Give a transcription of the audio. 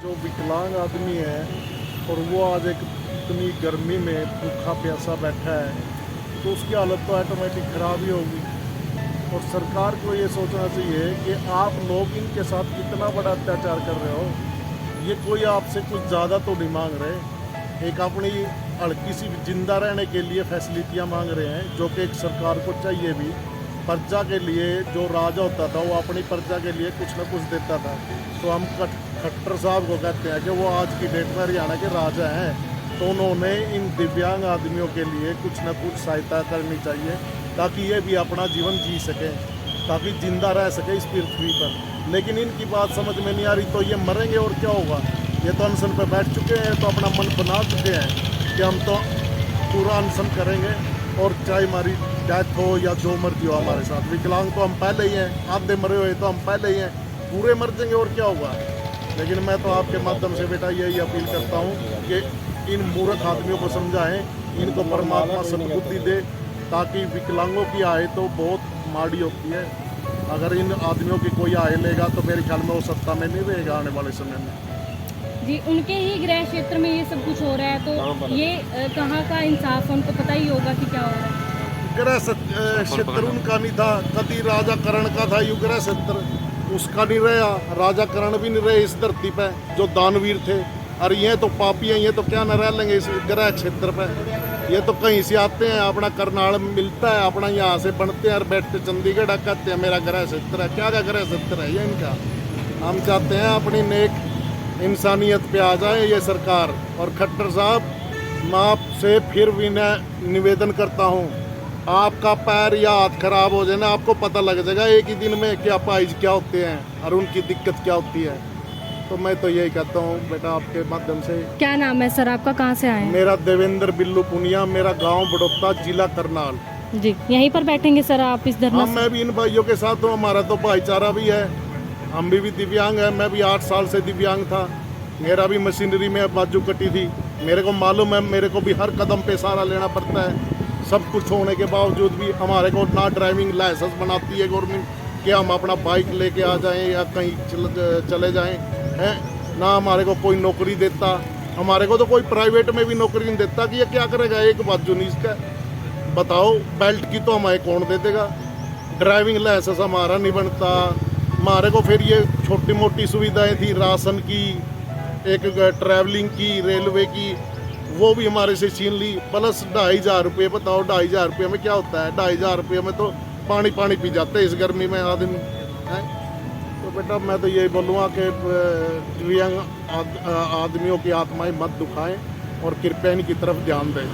जो विकलांग आदमी है और वो आज एक इतनी गर्मी में भूखा प्यासा बैठा है तो उसकी हालत तो ऑटोमेटिक ख़राब ही होगी। और सरकार को ये सोचना चाहिए कि आप लोग इनके साथ कितना बड़ा अत्याचार कर रहे हो। ये कोई आपसे कुछ ज़्यादा तो नहीं मांग रहे, एक अपनी हल्की सी जिंदा रहने के लिए फैसिलिटियाँ मांग रहे हैं, जो कि एक सरकार को चाहिए भी। प्रजा के लिए जो राजा होता था वो अपनी प्रजा के लिए कुछ ना कुछ देता था। तो हम खट्टर साहब को कहते हैं कि वो आज की डेट में हरियाणा के राजा हैं, तो उन्होंने इन दिव्यांग आदमियों के लिए कुछ ना कुछ सहायता करनी चाहिए ताकि ये भी अपना जीवन जी सकें, ताकि जिंदा रह सके इस पृथ्वी पर। लेकिन इनकी बात समझ में नहीं आ रही, तो ये मरेंगे और क्या होगा। ये तो अनशन पर बैठ चुके हैं, तो अपना मन बना चुके हैं कि हम तो पूरा अनशन करेंगे और चाहे हमारी डेथ हो या जो मर्जी हो हमारे साथ। विकलांग तो हम पहले ही हैं, आधे मरे हुए तो हम पहले ही हैं, पूरे मर जाएंगे और क्या होगा। लेकिन मैं तो आपके माध्यम से बेटा यही अपील करता हूँ कि इन मूर्ख आदमियों को समझाएं, इनको परमात्मा सद्बुद्धि दे, ताकि विकलांगों की आय तो बहुत माड़ी होती है। अगर इन आदमियों की कोई आय लेगा तो मेरे ख्याल में वो सत्ता में नहीं रहेगा आने वाले समय में। जी, उनके ही गृह क्षेत्र में ये सब कुछ हो रहा है, तो ये कहाँ का इंसाफ है, उनको पता ही होगा कि क्या हो रहा है। गृह क्षेत्र उनका नहीं था, कभी राजा करण का था यु गृह क्षेत्र, उसका नहीं रहा। राजा करण भी नहीं रहे इस धरती पे, जो दानवीर थे। और ये तो पापी हैं, ये तो क्या न रह लेंगे इस गृह क्षेत्र पे। ये तो कहीं से आते हैं, अपना करनाल मिलता है, अपना यहाँ से बनते हैं और बैठते चंडीगढ़ कहते हैं मेरा गृह क्षेत्र है। क्या गृह क्षेत्र है ये इनका। हम चाहते हैं अपनी नेक इंसानियत पे आ जाए ये सरकार। और खट्टर साहब, मैं आपसे फिर भी निवेदन करता हूँ, आपका पैर या हाथ खराब हो जाए ना, आपको पता लग जाएगा एक ही दिन में कि अपाहिज क्या होते हैं और उनकी दिक्कत क्या होती है। तो मैं तो यही कहता हूँ बेटा आपके माध्यम से। क्या नाम है सर आपका, कहाँ से आए हैं? मेरा देवेंद्र बिल्लू पुनिया, मेरा गांव बड़ौदा, जिला करनाल। जी, यहीं पर बैठेंगे सर आप इस धरना? हाँ, मैं भी इन भाइयों के साथ हूँ, हमारा तो भाईचारा भी है। हम भी दिव्यांग हैं, मैं भी 8 साल से दिव्यांग था, मेरा भी मशीनरी में बाजू कटी थी। मेरे को मालूम है, मेरे को भी हर कदम पे सहारा लेना पड़ता है। सब कुछ होने के बावजूद भी हमारे को ना ड्राइविंग लाइसेंस बनाती है गवर्नमेंट कि हम अपना बाइक लेके आ जाएं या कहीं चले जाएं, हैं ना हमारे को कोई नौकरी देता। हमारे को तो कोई प्राइवेट में भी नौकरी नहीं देता कि ये क्या करेगा, एक बाजू नहीं इसका। बताओ, बेल्ट की तो हमें कौन दे देगा, ड्राइविंग लाइसेंस हमारा नहीं बनता। हमारे को फिर ये छोटी मोटी सुविधाएं थी, राशन की, एक ट्रैवलिंग की, रेलवे की, वो भी हमारे से छीन ली। प्लस 2500 रुपये। बताओ 2500 रुपये में क्या होता है। 2500 रुपये में तो पानी पी जाते हैं इस गर्मी में आदमी है। तो बेटा मैं तो यही बोलूँगा कि दिव्यांग आदमियों की आत्माएं मत दुखाएं और कृपया इनकी तरफ ध्यान दें।